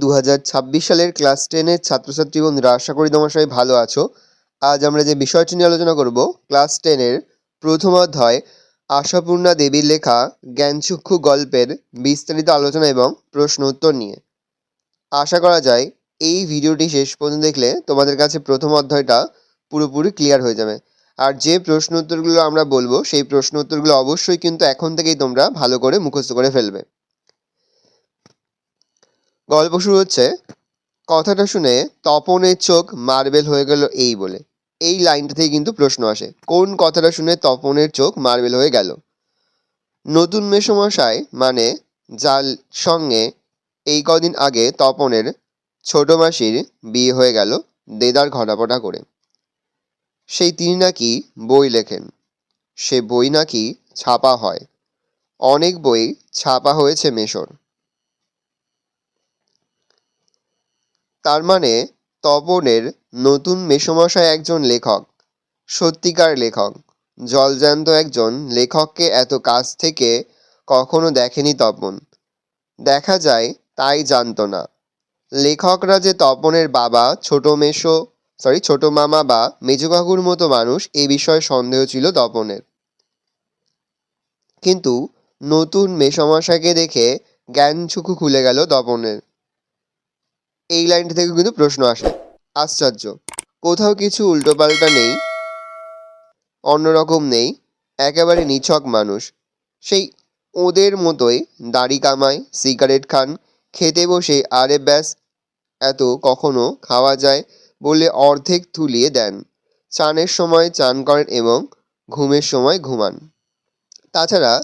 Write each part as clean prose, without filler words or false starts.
2026 সালের ক্লাস 10-এর ছাত্রছাত্রী বন্ধুরা, আশা করি তোমরা সবাই ভালো আছো। আজ আমরা যে বিষয়টি নিয়ে আলোচনা করব, ক্লাস 10-এর প্রথম অধ্যায় আশাপূর্ণা দেবীর লেখা জ্ঞানচক্ষু গল্পের বিস্তারিত আলোচনা এবং প্রশ্ন উত্তর নিয়ে। আশা করা যায় এই ভিডিওটি শেষ পর্যন্ত দেখলে তোমাদের কাছে প্রথম অধ্যায়টা পুরোপুরি ক্লিয়ার হয়ে যাবে। আর যে প্রশ্ন উত্তরগুলো আমরা বলবো সেই প্রশ্ন উত্তরগুলো অবশ্যই কিন্তু এখন থেকেই তোমরা ভালো করে মুখস্থ করে ফেলবে। গল্প শুরু হচ্ছে, কথাটা শুনে তপনের চোখ মার্বেল হয়ে গেল এই বলে। এই লাইনটা থেকে কিন্তু প্রশ্ন আসে, কোন কথাটা শুনে তপনের চোখ মার্বেল হয়ে গেল? নতুন মেসোমশাই মানে যার সঙ্গে এই কদিন আগে তপনের ছোট মাসির বিয়ে হয়ে গেল দেদার ঘটাপটা করে, সেই তিনি নাকি বই লেখেন। সে বই নাকি ছাপা হয়। অনেক বই ছাপা হয়েছে মেসোর। তার মানে তপনের নতুন মেসোমশাই একজন লেখক, সত্যিকার লেখক, জলজ্যান্ত একজন লেখককে এত কাছ থেকে কখনো দেখেনি তপন। দেখা যায় তাই জানতো না। লেখকরা যে তপনের বাবা, ছোট মামা বা মেজো কাকুর মতো মানুষ, এ বিষয়ে সন্দেহ ছিল তপনের। কিন্তু নতুন মেসোমশাইকে দেখে জ্ঞানচক্ষু খুলে গেল তপনের। এই লাইনটা থেকে কিন্তু প্রশ্ন আসে। আশ্চর্য, কোথাও কিছু উল্টোপাল্টা নেই, অন্যরকম নেই, একেবারে নিছক মানুষ। সেই ওদের মতোই দাড়ি কামায়, সিগারেট খান, খেতে বসে আরে ব্যাস এত কখনো খাওয়া যায় বলে অর্ধেক তুলিয়ে দেন। চানের সময় চান করেন এবং ঘুমের সময় ঘুমান। তাছাড়া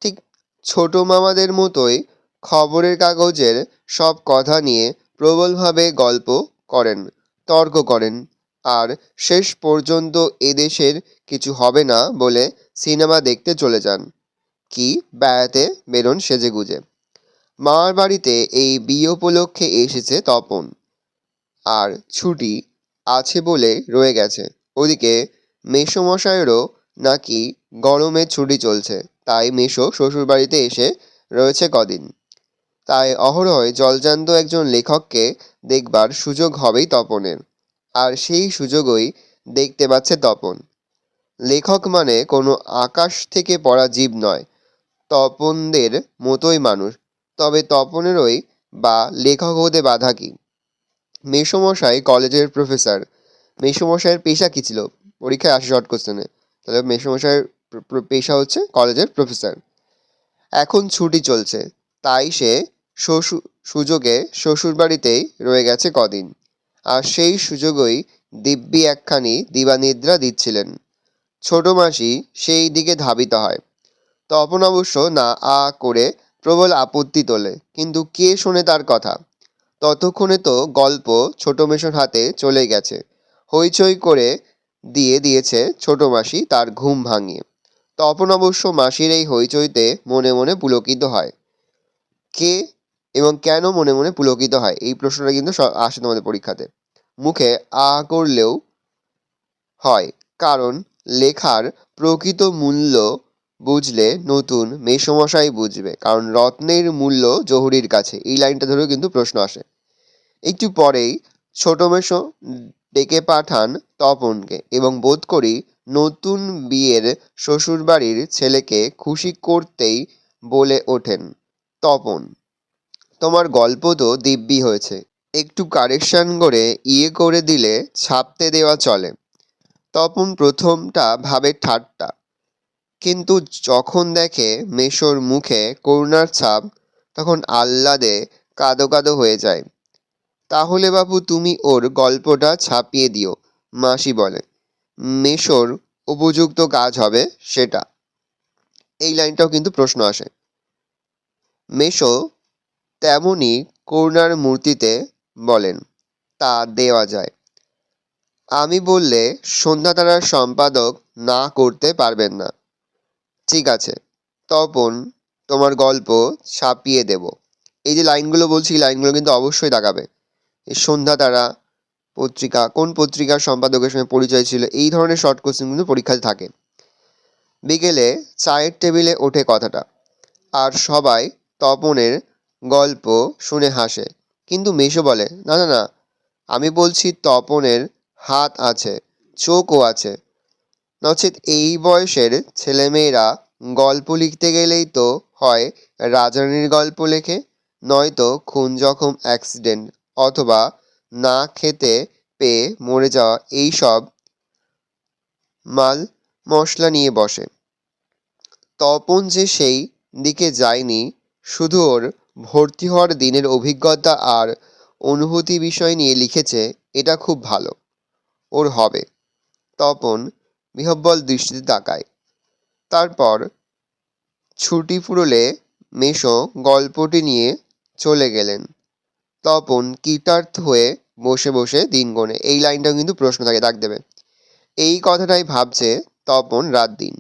ঠিক ছোট মামাদের মতোই খবরের কাগজের সব কথা নিয়ে প্রবলভাবে গল্প করেন, তর্ক করেন, আর শেষ পর্যন্ত এদেশের কিছু হবে না বলে সিনেমা দেখতে চলে যান, কি বেড়াতে বেরোন সেজেগুজে। মামার বাড়িতে এই বিয়ে উপলক্ষে এসেছে তপন, আর ছুটি আছে বলে রয়ে গেছে। ওদিকে মেসোমশাইয়েরও নাকি গরমের ছুটি চলছে, তাই মেসো শ্বশুরবাড়িতে এসে রয়েছে কদিন। তাই অহরহই জলজ্যান্ত একজন লেখককে দেখবার সুযোগ হবেই তপনের, আর সেই সুযোগই দেখতে পাচ্ছে তপন। লেখক মানে কোনো আকাশ থেকে পড়া জীব নয়, তপনদের মতোই মানুষ। তবে তপনেরই বা লেখক হতে বাধা কি? মেসোমশাই কলেজের প্রফেসর। মেসোমশাইয়ের পেশা কি ছিল? পরীক্ষায় আসে শর্ট কোশ্চেনে। তাহলে মেসোমশাইয়ের পেশা হচ্ছে কলেজের প্রফেসর। এখন ছুটি চলছে, তাই সে সুযোগে শ্বশুরবাড়িতেই রয়ে গেছে কদিন। আর সেই সুযোগই দিব্যি একখানি দিবানিদ্রা দিচ্ছিলেন। ছোট মাসি সেই দিকে ধাবিত হয়। তপন অবশ্য না আ করে প্রবল আপত্তি তোলে, কিন্তু কে শোনে তার কথা? ততক্ষণে তো গল্প ছোট মেশোর হাতে চলে গেছে। হইচই করে দিয়েছে ছোট মাসি তার ঘুম ভাঙিয়ে। তপন অবশ্য মাসির এই হইচইতে মনে মনে পুলকিত হয়। কে এবং কেন মনে মনে পুলকিত হয়, এই প্রশ্নটা কিন্তু আসে তোমাদের পরীক্ষাতে। মুখে আ করলেও হয়, কারণ লেখার প্রকৃত মূল্য বুঝলে নতুন মেসোমশাই বুঝবে, কারণ রত্নের মূল্য জহুরির কাছে। এই লাইনটা ধরেও কিন্তু প্রশ্ন আসে। একটু পরেই ছোট মেসো ডেকে পাঠান তপনকে এবং বোধ করি নতুন বিয়ের শ্বশুরবাড়ির ছেলেকে খুশি করতেই বলে ওঠেন, তপন, তোমার গল্প তো দিব্যি হয়েছে, একটু কারেকশন করে করে দিলে ছাপতে দেওয়া চলে। তপন প্রথমটা ভাবে ঠাট্টা, কিন্তু যখন দেখে মেসোর মুখে করুণার ছাপ, তখন আহ্লাদে কাদো কাদো হয়ে যায়। তাহলে বাপু তুমি ওর গল্পটা ছাপিয়ে দিও, মাসি বলে। মেসোর উপযুক্ত কাজ হবে সেটা। এই লাইনটাও কিন্তু প্রশ্ন আসে। মেসো তেমনি করুণার মূর্তিতে বলেন, তা দেওয়া যায়। আমি বললে সন্ধ্যাতারার সম্পাদক না করতে পারবেন না। ঠিক আছে তপন, তোমার গল্প ছাপিয়ে দেব। এই যে লাইনগুলো বলছি, এই লাইনগুলো কিন্তু অবশ্যই দাগাবে। এই সন্ধ্যাতারা পত্রিকা, কোন পত্রিকার সম্পাদকের সঙ্গে পরিচয় ছিল, এই ধরনের শর্ট কোশ্চেন কিন্তু পরীক্ষাতে থাকে। বিকেলে চায়ের টেবিলে ওঠে কথাটা, আর সবাই তপনের গল্প শুনে হাসে, কিন্তু মেশো বলে, না না না, আমি বলছি তপনের হাত আছে, চোখও আছে। নচেৎ এই বয়সের ছেলেমেয়েরা গল্প লিখতে গেলেই তো হয় রাজারানীর গল্প লেখে, নয়তো খুন জখম অ্যাক্সিডেন্ট, অথবা না খেতে পেয়ে মরে যাওয়া, এই সব মাল মশলা নিয়ে বসে। তপন যে সেই দিকে যায়নি, শুধু ওর ভর্তি হওয়ার দিনের অভিজ্ঞতা আর অনুভূতি বিষয় নিয়ে লিখেছে, এটা খুব ভালো, ওর হবে। তপন বিহ্বল দৃষ্টিতে তাকায়। তারপর ছুটি ফুরোলে মেশো গল্পটি নিয়ে চলে গেলেন। তপন কৃতার্থ হয়ে বসে বসে দিন গোনে। এই লাইনটাও কিন্তু প্রশ্ন থাকে, দাগ দেবে। এই কথাটাই ভাবছে তপন রাত দিন।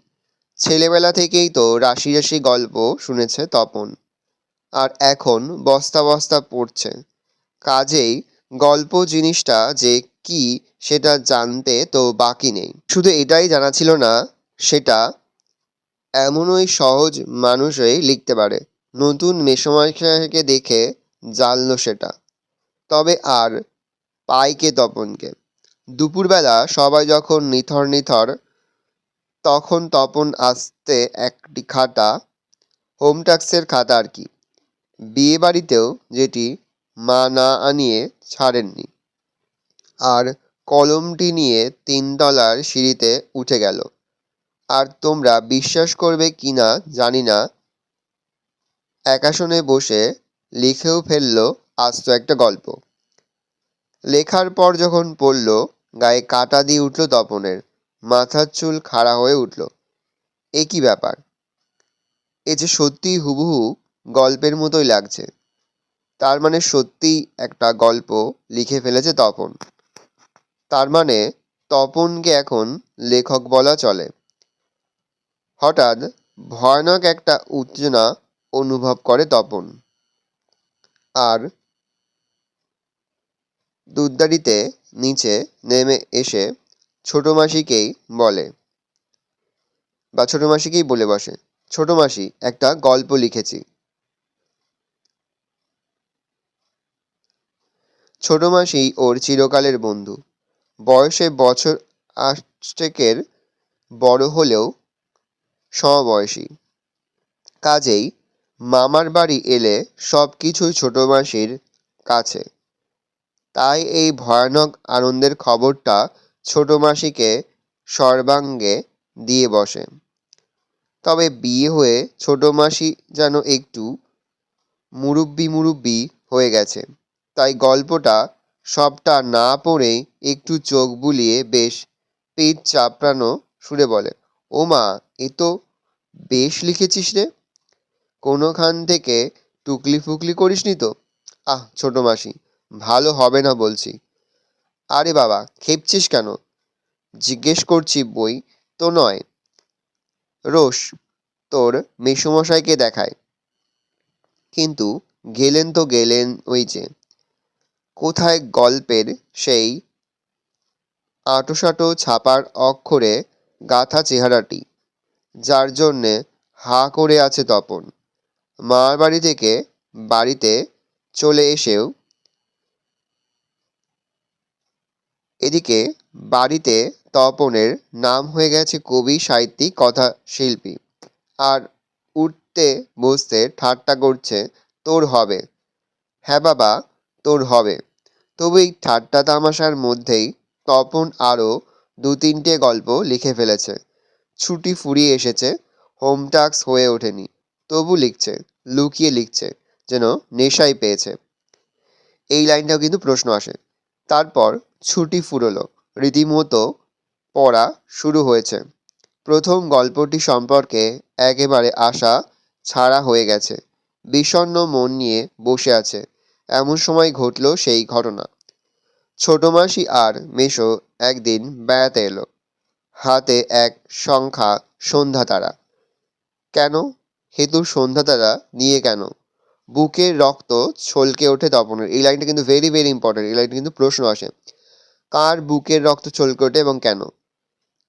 ছেলেবেলা থেকেই তো রাশি রাশি গল্প শুনেছে তপন, আর এখন বস্তা বস্তা পড়ছে। কাজেই গল্প জিনিসটা যে কি সেটা জানতে তো বাকি নেই। শুধু এটাই জানা ছিল না সেটা এমনই সহজ মানুষই লিখতে পারে। নতুন মেসোমশাইকে দেখে জানল সেটা। তবে আর পায় কে তপনকে? দুপুরবেলা সবাই যখন নিথর নিথর, তখন তপন আসতে একটি খাতা, হোম ট্যাক্সের খাতা আর কি, বিয়ে বাড়িতেও যেটি মা না আনিয়ে ছাড়েননি, আর কলমটি নিয়ে 3 তলার সিঁড়িতে উঠে গেল। আর তোমরা বিশ্বাস করবে কি না জানি না, একাসনে বসে লিখেও ফেলল আস্ত একটা গল্প। লেখার পর যখন পড়ল, গায়ে কাঁটা দিয়ে উঠল তপনের, মাথার চুল খাড়া হয়ে উঠল। এ কি ব্যাপার? এ যে সত্যিই হুবহু গল্পের মতোই লাগছে। তার মানে সত্যিই একটা গল্প লিখে ফেলেছে তপন। তার মানে তপনকে এখন লেখক বলা চলে। হঠাৎ ভয়ানক একটা উত্তেজনা অনুভব করে তপন, আর দুধদাড়িতে নিচে নেমে এসে ছোট মাসিকেই বলে, বা ছোট মাসিকেই বলে বসে, ছোট মাসি, একটা গল্প লিখেছি। ছোট মাসি ওর চিরকালের বন্ধু। বয়সে বছর 8 বড় হলেও সমবয়সী। কাজেই মামার বাড়ি এলে সব কিছুই ছোট মাসির কাছে। তাই এই ভয়ানক আনন্দের খবরটা ছোট মাসিকে সর্বাঙ্গে দিয়ে বসে। তবে বিয়ে হয়ে ছোট মাসি যেন একটু মুরব্বি মুরব্বি হয়ে গেছে। তাই গল্পটা সবটা না পড়েই একটু চোখ বুলিয়ে বেশ পেট চাপড়ানো সুরে বলে, ও মা, এ তো বেশ লিখেছিস রে। কোনোখান থেকে টুকলি ফুকলি করিসনি তো? আহ ছোট মাসি, ভালো হবে না বলছি। আরে বাবা, খেপছিস কেন? জিজ্ঞেস করছি বই তো নয়। রোস তোর মেসোমশাইকে দেখায়। কিন্তু গেলেন তো গেলেন ওই যে, কোথায় গল্পের সেই আঁটোসাঁটো ছাপার অক্ষরে গাঁথা চেহারাটি, যার জন্যে হাঁ করে আছে তপন। মার বাড়ি থেকে বাড়িতে চলে এসেও এদিকে বাড়িতে তপনের নাম হয়ে গেছে কবি, সাহিত্যিক, কথা শিল্পী। আর উঠতে বসতে ঠাট্টা করছে, তোর হবে। হ্যাঁ বাবা, তোর হবে। তবু এই ঠাট্টা তামাশার মধ্যেই তপন আরও 2-3টে গল্প লিখে ফেলেছে। ছুটি ফুরিয়ে এসেছে, হোম টাস্ক হয়ে ওঠেনি, তবু লিখছে, লুকিয়ে লিখছে, যেন নেশাই পেয়েছে। এই লাইনটাও কিন্তু প্রশ্ন আসে। তারপর ছুটি ফুরোলো, রীতিমতো পড়া শুরু হয়েছে। প্রথম গল্পটি সম্পর্কে একেবারে আশা ছাড়া হয়ে গেছে। বিষণ্ণ মন নিয়ে বসে আছে, এমন সময় ঘটল সেই ঘটনা। ছোট মাসি আর মেসো একদিন বেড়াতে এলো, হাতে এক সংখ্যা সন্ধ্যা তারা। কেন? হেতু সন্ধ্যা তারা নিয়ে কেন? বুকের রক্ত ছলকে ওঠে তপনের। এই লাইনটা কিন্তু ভেরি ভেরি ইম্পর্টেন্ট। এই লাইনটা কিন্তু প্রশ্ন আসে, কার বুকের রক্ত ছলকে ওঠে এবং কেন?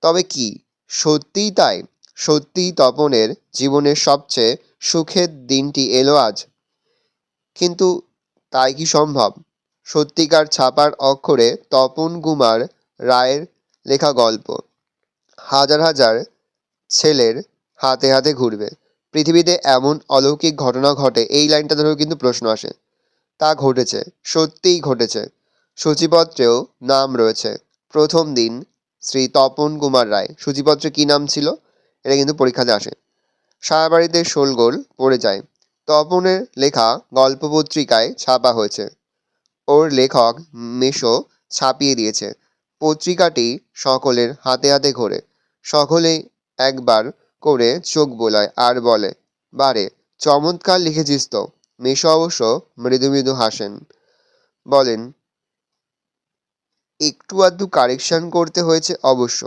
তবে কি সত্যিই তাই? সত্যিই তপনের জীবনের সবচেয়ে সুখের দিনটি এলো আজ? কিন্তু তাই কি সম্ভব? সত্যিকার ছাপার অক্ষরে তপন কুমার রায়ের লেখা গল্প হাজার হাজার ছেলের হাতে হাতে ঘুরবে। পৃথিবীতে এমন অলৌকিক ঘটনা ঘটে, এই লাইনটা ধরেও কিন্তু প্রশ্ন আসে। তা ঘটেছে, সত্যিই ঘটেছে। সূচিপত্রেও নাম রয়েছে। প্রথম দিন শ্রী তপন কুমার রায়। সূচিপত্রে কি নাম ছিল? এটা কিন্তু পরীক্ষাতে আসে। সারা বাড়িতে শোলগোল পড়ে যায়। তপনের লেখা গল্প পত্রিকায় ছাপা হয়েছে। ওর লেখক মেশো ছাপিয়ে দিয়েছে। পত্রিকাটি সকলের হাতে হাতে ঘোরে। সকলেই একবার করে চোখ বোলায় আর বলে, বারে, চমৎকার লিখেছিস তো। মেশো অবশ্য মৃদু মৃদু হাসেন, বলেন, একটু আধটু কারেকশন করতে হয়েছে অবশ্য।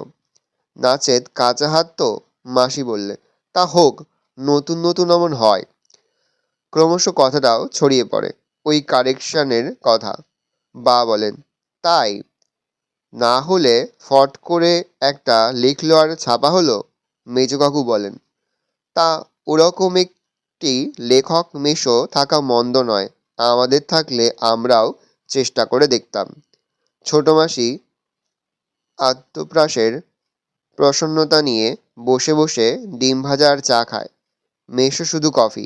নাচেত কাঁচা হাত তো। মাসি বললে, তা হোক, নতুন নতুন অমন হয়। ক্রমশ কথাটাও ছড়িয়ে পড়ে ওই কারেকশনের কথা। বা বলেন, তাই না হলে ফট করে একটা লিখলো আর ছাপা হলো। মেজো কাকু বলেন, তা ওরকম একটি লেখক মেশো থাকা মন্দ নয়। আমাদের থাকলে আমরাও চেষ্টা করে দেখতাম। ছোট মাসি আত্মপ্রাসের প্রসন্নতা নিয়ে বসে বসে ডিম ভাজা আর চা খায়। মেশো শুধু কফি।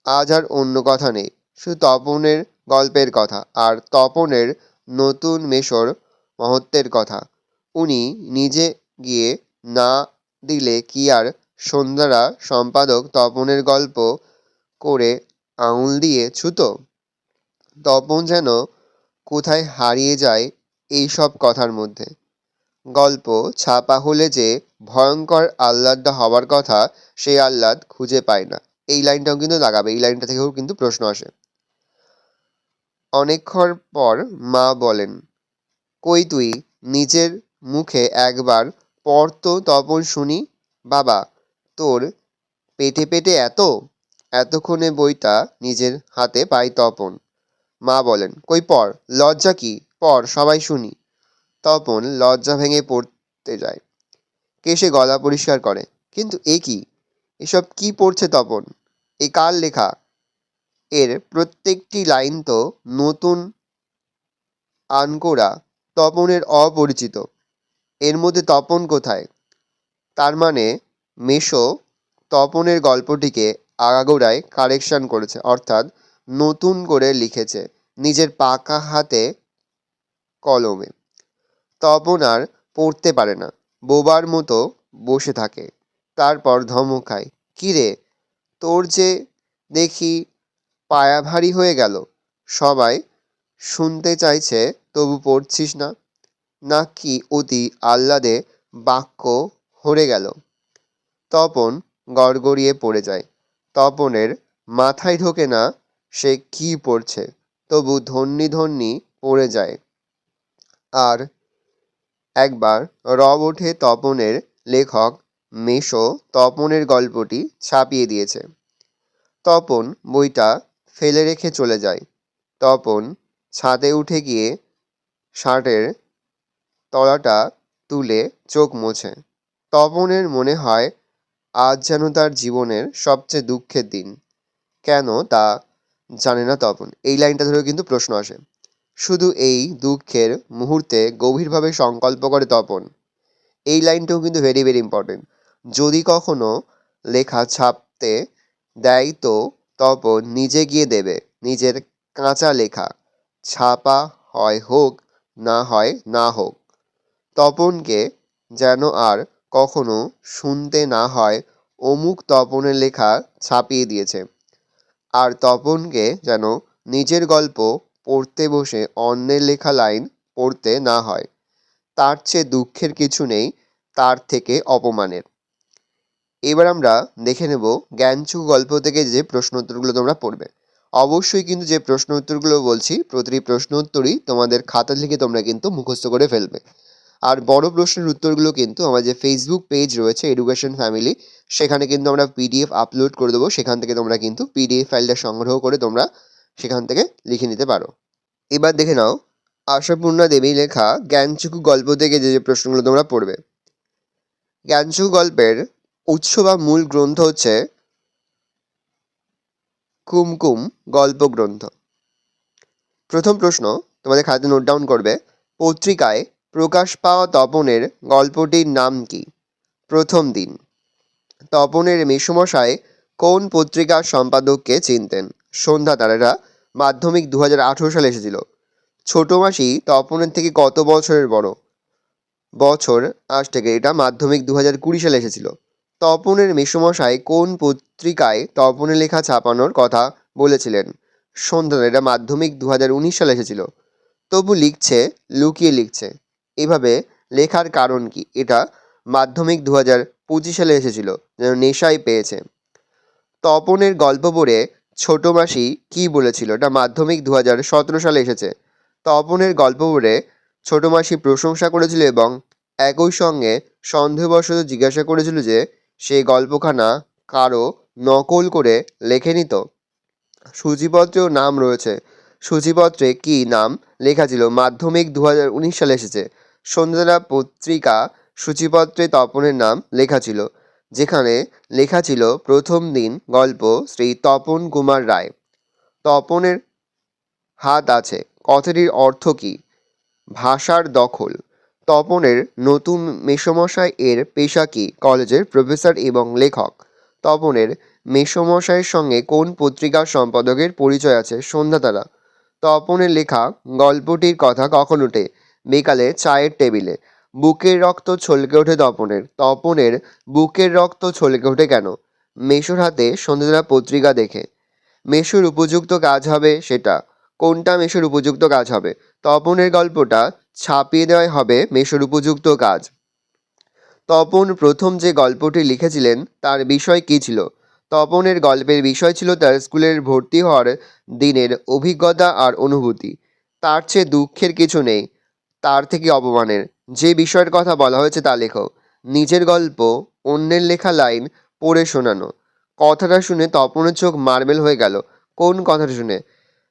আজ আর অন্য কথা নেই, শুধু তপনের গল্পের কথা আর তপনের নতুন মেশোর মহত্বের কথা। উনি নিজে গিয়ে না দিলে কি আর সন্ধ্যারা সম্পাদক তপনের গল্প করে আঙুল দিয়ে ছুতো? তপন যেন কোথায় হারিয়ে যায় এই সব কথার মধ্যে। গল্প ছাপা হলে যে ভয়ঙ্কর আহ্লাদটা হবার কথা, সেই আহ্লাদ খুঁজে পায় না। এই লাইনটাও কিন্তু লাগাবে, এই লাইনটা থেকেও কিন্তু প্রশ্ন আসে। অনেকক্ষণ পর মা বলেন, কই তুই নিজের মুখে একবার পড় তো তপন শুনি। বাবা, তোর পেটে পেটে এত। এতক্ষণে বইটা নিজের হাতে পাই তপন। মা বলেন, কই পড়, লজ্জা কি, পড় সবাই শুনি। তপন লজ্জা ভেঙে পড়তে যায়। কেশে গলা পরিষ্কার করে, কিন্তু এ কি, এসব কি পড়ছে তপন? এ কার লেখা? এর প্রত্যেকটি লাইন তো নতুন, আনকোরা, তপনের অপরিচিত। এর মধ্যে তপন কোথায়? তার মানে মেশো তপনের গল্পটিকে আগাগোড়ায় কারেকশন করেছে, অর্থাৎ নতুন করে লিখেছে নিজের পাকা হাতে কলমে। তপন আর পড়তে পারে না, বোবার মতো বসে থাকে। তারপর ধমক খায়, কি রে, তোর যে দেখি পায়া ভারী হয়ে গেল। সবাই শুনতে চাইছে, তবু পড়ছিস না? নাকি অতি আহ্লাদে বাক্য হরে গেল? তপন গড়গড়িয়ে পড়ে যায়। তপনের মাথায় ঢোকে না সে কি পড়ছে, তবু ধন্যি ধন্যি পড়ে যায়। আর একবার রব ওঠে তপনের। লেখক মেশো তপনের গল্পটি ছাপিয়ে দিয়েছে। তপন বইটা ফেলে রেখে চলে যায়। তপন ছাদে উঠে গিয়ে শার্টের তলাটা তুলে চোখ মোছে। তপনের মনে হয় আজ যেন তার জীবনের সবচেয়ে দুঃখের দিন। কেন তা জানে না তপন। এই লাইনটা ধরেও কিন্তু প্রশ্ন আসে। শুধু এই দুঃখের মুহূর্তে গভীরভাবে সংকল্প করে তপন। এই লাইনটাও কিন্তু ভেরি ভেরি ইম্পর্টেন্ট। যদি কখনো লেখা ছাপতে দেয় তো তপন নিজে গিয়ে দেবে নিজের কাঁচা লেখা। ছাপা হয় হোক, না হয় না হোক। তপনকে যেন আর কখনো শুনতে না হয় অমুক তপনের লেখা ছাপিয়ে দিয়েছে। আর তপনকে যেন নিজের গল্প পড়তে বসে অন্যের লেখা লাইন পড়তে না হয়। তার চেয়ে দুঃখের কিছু নেই, তার থেকে অপমানের। এবার আমরা দেখে নেব জ্ঞানচুক গল্প থেকে যে প্রশ্ন উত্তরগুলো তোমরা পড়বে। অবশ্যই কিন্তু যে প্রশ্ন উত্তরগুলো বলছি, প্রতিটি প্রশ্ন উত্তরই তোমাদের খাতা থেকে তোমরা কিন্তু মুখস্থ করে ফেলবে। আর বড় প্রশ্নের উত্তরগুলো কিন্তু আমার যে ফেসবুক পেজ রয়েছে এডুকেশন ফ্যামিলি, সেখানে কিন্তু আমরা পিডিএফ আপলোড করে দেবো। সেখান থেকে তোমরা কিন্তু পিডিএফ ফাইলটা সংগ্রহ করে তোমরা সেখান থেকে লিখে নিতে পারো। এবার দেখে নাও আশাপূর্ণা দেবী লেখা জ্ঞানচক্ষু গল্প থেকে যে যে প্রশ্নগুলো তোমরা পড়বে। জ্ঞানচক্ষু গল্পের উৎস বা মূল গ্রন্থ হচ্ছে কুমকুম গল্প গ্রন্থ। প্রথম প্রশ্ন তোমাদের খাতায় নোট ডাউন করবে, পত্রিকায় প্রকাশ পাওয়া তপনের গল্পটির নাম কি? প্রথম দিন। তপনের মেসোমশাই কোন পত্রিকার সম্পাদককে চিনতেন? সন্ধ্যা তারারা মাধ্যমিক 2018 সালে এসেছিল। ছোট মাসি তপনের থেকে কত বছরের বড়? বছর। আজ থেকে এটা মাধ্যমিক 2020 সালে এসেছিল। তপনের মেসোমশাই কোন পত্রিকায় তপনের লেখা ছাপানোর কথা বলেছিলেন? সন্ধ্যা এটা মাধ্যমিক 2019 সালে এসেছিল। তবু লিখছে, লুকিয়ে লিখছে, এভাবে লেখার কারণ কি? এটা মাধ্যমিক 2025 সালে এসেছিল, যেন নেশায় পেয়েছে। তপনের গল্প পড়ে ছোট মাসি কি বলেছিল? এটা মাধ্যমিক 2017 সালে এসেছে। তপনের গল্প পড়ে ছোট মাসি প্রশংসা করেছিল এবং একই সঙ্গে সন্দেহবশত জিজ্ঞাসা করেছিল যে সেই গল্পখানা কারো নকল করে লেখেনি তো। সূচিপত্রেও নাম রয়েছে। সূচিপত্রে কি নাম লেখা ছিল? মাধ্যমিক 2019 সালে এসেছে। সন্ধ্যাতারা পত্রিকা সূচিপত্রে তপনের নাম লেখা ছিল, যেখানে লেখা ছিল প্রথম দিন গল্প শ্রী তপন কুমার রায়। তপনের হাত আছে কথাটির অর্থ কি? ভাষার দখল। তপনের নতুন মেসোমশাই এর পেশা কি? কলেজের প্রফেসর এবং লেখক। তপনের মেসোমশাইয়ের সঙ্গে কোন পত্রিকার সম্পাদকের পরিচয় আছে? সন্ধ্যাতারা। তপনের লেখা গল্পটির কথা কখন ওঠে? বিকালে চায়ের টেবিলে। বুকের রক্ত ছলকে ওঠে তপনের। তপনের বুকের রক্ত ছলকে ওঠে কেন? মেসোর হাতে সন্ধ্যাতারা পত্রিকা দেখে। মেসোর উপযুক্ত কাজ হবে সেটা। কোনটা মেসোর উপযুক্ত কাজ হবে? তপনের গল্পটা ছাপিয়ে দেওয়াই হবে মেসোর উপযুক্ত কাজ। তপন প্রথম যে গল্পটি লিখেছিলেন তার বিষয় কী ছিল? তপনের গল্পের বিষয় ছিল তার স্কুলের ভর্তি হওয়ার দিনের অভিজ্ঞতা আর অনুভূতি। তার চেয়ে দুঃখের কিছু নেই, তার থেকে অপমানের। যে বিষয়ের কথা বলা হয়েছে তা লেখো। নিজের গল্প অন্যের লেখা লাইন পড়ে শোনানো। কথাটা শুনে তপনের চোখ মার্বেল হয়ে গেল। কোন কথাটা শুনে?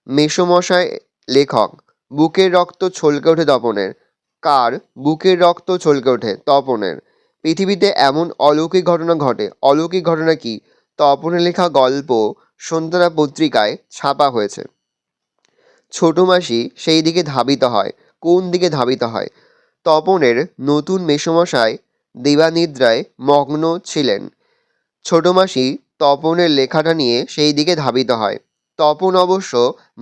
মেসোমশাই লেখক। বুকের রক্ত ছলকে ওঠে তপনের। কার বুকের রক্ত ছলকে ওঠে? তপনের। পৃথিবীতে এমন অলৌকিক ঘটনা ঘটে। অলৌকিক ঘটনা কি? তপনের লেখা গল্প সন্ধ্যারা পত্রিকায় ছাপা হয়েছে। ছোট মাসি সেই দিকে ধাবিত হয়। কোন দিকে ধাবিত হয়? তপনের নতুন মেসোমশাই দিবানিদ্রায় মগ্ন ছিলেন। ছোট মাসি তপনের লেখাটা নিয়ে সেই দিকে ধাবিত হয়। তপন অবশ্য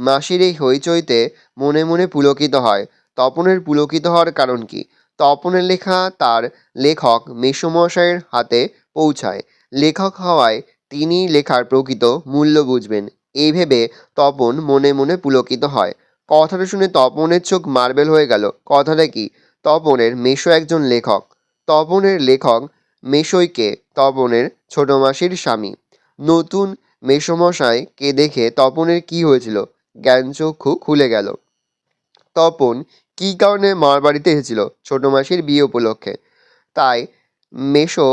মাসির এই হইচইতে মনে মনে পুলকিত হয়। তপনের পুলকিত হওয়ার কারণ কি? তপনের লেখা তার লেখক মেসোমশাইয়ের হাতে পৌঁছায়। লেখক হওয়ায় তিনি লেখার প্রকৃত মূল্য বুঝবেন, এই ভেবে তপন মনে মনে পুলকিত হয়। কথাটা শুনে তপনের চোখ মার্বেল হয়ে গেল। কথাটা কি? তপনের মেসো একজন লেখক। তপনের লেখক মেসোইকে তপনের ছোট মাসির স্বামী। নতুন মেসোমশাইকে দেখে তপনের কি হয়েছিল? জ্ঞানচক্ষু খুলে গেল। তপন কী কারণে মামার বাড়িতে এসেছিল? ছোট মাসির বিয়ে উপলক্ষে। তাই মেসো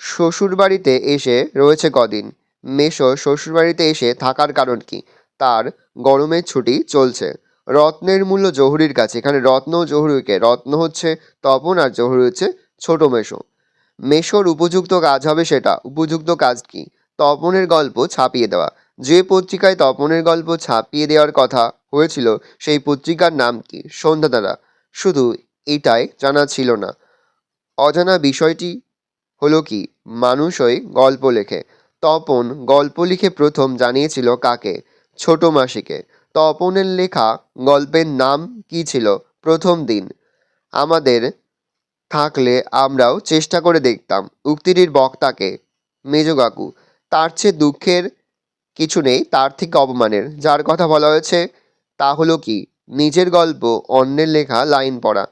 শ্বশুরবাড়িতে এসে রয়েছে কদিন? মেসো শ্বশুরবাড়িতে এসে থাকার কারণ কি? তার গরমের ছুটি চলছে। রত্নের মূল্য জহুরির কাছে। এখানে রত্ন ও জহুরিকে, রত্ন হচ্ছে তপন আর জহুরি হচ্ছে ছোট মেসো। মেসোর উপযুক্ত কাজ হবে সেটা। উপযুক্ত কাজ কি? তপনের গল্প ছাপিয়ে দেওয়া। যে পত্রিকায় তপনের গল্প ছাপিয়ে দেওয়ার কথা হয়েছিল সেই পত্রিকার নাম কি? সন্ধ্যাতারা। শুধু এটাই জানা ছিল না, অজানা বিষয়টি হলো কি? মানুষই গল্প লেখে। তপন গল্প লিখে প্রথম জানিয়েছিল কাকে? ছোট মাসিকে। তপনের লেখা গল্পের নাম কি ছিল? প্রথম দিন। আমাদের থাকলে আমরাও চেষ্টা করে দেখতাম। উক্তিটির বক্তাকে? মেজো কাকু। তার চেয়ে দুঃখের কিছু নেই, তার থেকে অপমানের। যার কথা বলা হয়েছে তা হলো কি? নিজের গল্প অন্যের লেখা লাইন পড়া।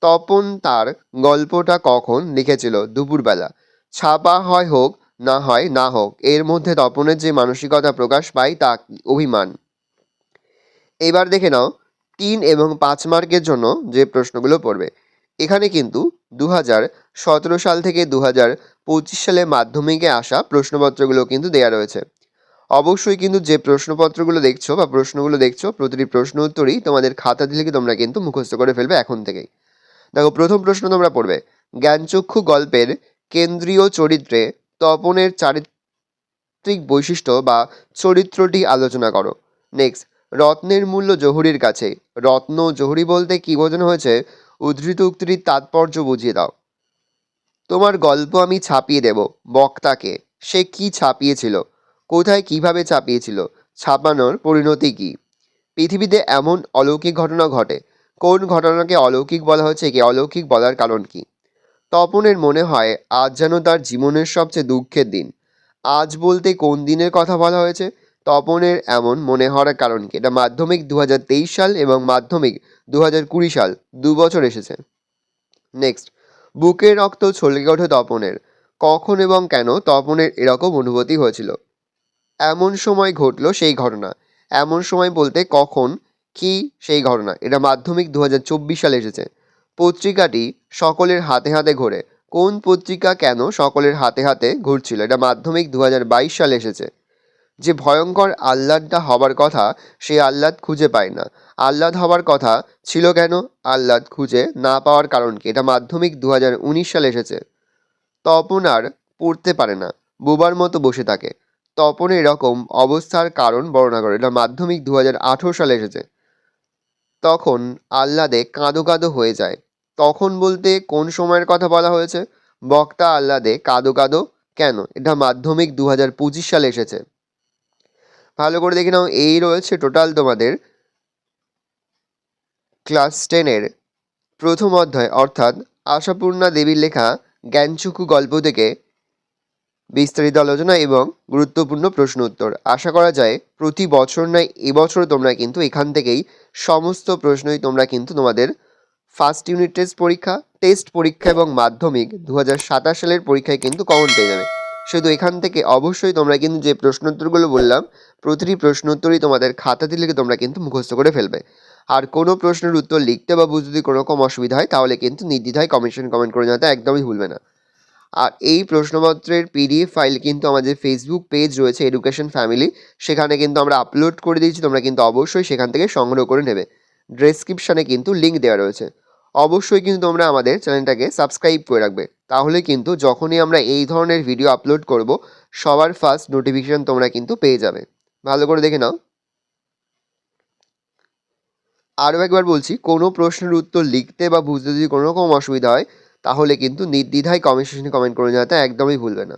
তপন তার গল্পটা কখন লিখেছিল? দুপুরবেলা। ছাপা হয় হোক, না হয় না হোক, এর মধ্যে তপনের যে মানসিকতা প্রকাশ পায় তা কি? অভিমান। এবার দেখে নাও 3 এবং 5 মার্কের জন্য যে প্রশ্নগুলো পড়বে। এখানে কিন্তু 2017 সাল থেকে 2025 সালে মাধ্যমিকে আসা প্রশ্নপত্রগুলো কিন্তু দেয়া রয়েছে। অবশ্যই কিন্তু যে প্রশ্নপত্রগুলো দেখছো বা প্রশ্নগুলো দেখছো প্রতিটি প্রশ্ন উত্তরই তোমাদের খাতা দিলে কি তোমরা কিন্তু মুখস্থ করে ফেলবে এখন থেকেই। দেখো, প্রথম প্রশ্ন তোমরা পড়বে, জ্ঞানচক্ষু গল্পের কেন্দ্রীয় চরিত্রে তপনের চারিত্রিক বৈশিষ্ট্য বা চরিত্রটি আলোচনা করো। নেক্সট, রত্নের মূল্য জহুরির কাছে। রত্ন জহুরি বলতে কি বোঝানো হয়েছে, উদ্ধৃত উক্তির তাৎপর্য বুঝিয়ে দাও। তোমার গল্প আমি ছাপিয়ে দেব। বক্তাকে। সে কি ছাপিয়েছিল? কোথায় কিভাবে ছাপিয়েছিল? ছাপানোর পরিণতি কি? পৃথিবীতে এমন অলৌকিক ঘটনা ঘটে। কোন ঘটনাকে অলৌকিক বলা হচ্ছে, কি অলৌকিক বলার কারণ কি? তপনের মনে হয় আজ যেন তার জীবনের সবচেয়ে দুঃখের দিন। আজ বলতে কোন দিনের কথা বলা হয়েছে? তপনের এমন মনে হওয়ার কারণ কি? এটা মাধ্যমিক 2023 সাল এবং মাধ্যমিক 2020 সাল, 2 বছর এসেছে। নেক্সট, বুকের রক্ত ছলকে ওঠে তপনের। কখন এবং কেন তপনের এরকম অনুভূতি হয়েছিল? এমন সময় ঘটলো সেই ঘটনা। এমন সময় বলতে কখন, কি সেই ঘটনা? এটা মাধ্যমিক 2024 সালে এসেছে। পত্রিকাটি সকলের হাতে হাতে ঘোরে। কোন পত্রিকা কেন সকলের হাতে হাতে ঘুরছিল? এটা মাধ্যমিক 2022 সালে এসেছে। যে ভয়ঙ্কর আহ্লাদটা হবার কথা, সেই আহ্লাদ খুঁজে পায় না। আহ্লাদ হবার কথা ছিল কেন? আহ্লাদ খুঁজে না পাওয়ার কারণ কি? এটা মাধ্যমিক 2019 সালে এসেছে। তপন আর পড়তে পারে না, বোবার মতো বসে থাকে। তপন এরকম অবস্থার কারণ বর্ণনা করে। এটা মাধ্যমিক 2018 সালে এসেছে। তখন আহ্লাদে কাঁদো কাঁদো হয়ে যায়। তখন বলতে কোন সময়ের কথা বলা হয়েছে? বক্তা আহ্লাদে কাঁদো কাঁদো কেন? এটা মাধ্যমিক 2025 সালে এসেছে। ভালো করে দেখে নাও। এই রয়েছে টোটাল তোমাদের ক্লাস 10-এর প্রথম অধ্যায়, অর্থাৎ আশাপূর্ণা দেবীর লেখা জ্ঞানচক্ষু গল্প থেকে বিস্তারিত আলোচনা এবং গুরুত্বপূর্ণ প্রশ্ন উত্তর। আশা করা যায় প্রতি বছর নয়, এবছর তোমরা কিন্তু এখান থেকেই সমস্ত প্রশ্নই তোমরা কিন্তু তোমাদের ফার্স্ট ইউনিট টেস্ট পরীক্ষা এবং মাধ্যমিক 2027 সালের পরীক্ষায় কিন্তু কমন পেয়ে যাবে। শুধু এখান থেকে অবশ্যই তোমরা কিন্তু যে প্রশ্নোত্তরগুলো বললাম, প্রতিটি প্রশ্নোত্তরই তোমাদের খাতাতে লিখে তোমরা কিন্তু মুখস্থ করে ফেলবে। আর কোনো প্রশ্নের উত্তর লিখতে বা বুঝতে যদি কোনো রকম অসুবিধা হয়, তাহলে কিন্তু নির্দ্বিধায় কমেন্ট করে জানাতে একদমই ভুলবে না। আর এই প্রশ্নপত্রের পিডিএফ ফাইল কিন্তু আমাদের ফেসবুক পেজ রয়েছে এডুকেশন ফ্যামিলি, সেখানে কিন্তু আমরা আপলোড করে দিয়েছি। তোমরা কিন্তু অবশ্যই সেখান থেকে সংগ্রহ করে নেবে। ডেসক্রিপশানে কিন্তু লিঙ্ক দেওয়া রয়েছে। অবশ্যই কিন্তু তোমরা আমাদের চ্যানেলটাকে সাবস্ক্রাইব করে রাখবে, তাহলে কিন্তু যখনই আমরা এই ধরনের ভিডিও আপলোড করব, সবার ফার্স্ট নোটিফিকেশান তোমরা কিন্তু পেয়ে যাবে। ভালো করে দেখে নাও। আরও একবার বলছি, কোনো প্রশ্নের উত্তর লিখতে বা বুঝতে যদি কোনো রকম অসুবিধা হয়, তাহলে কিন্তু নির্দ্বিধায় কমেন্ট সেকশনে কমেন্ট করে জানাতে একদমই ভুলবে না।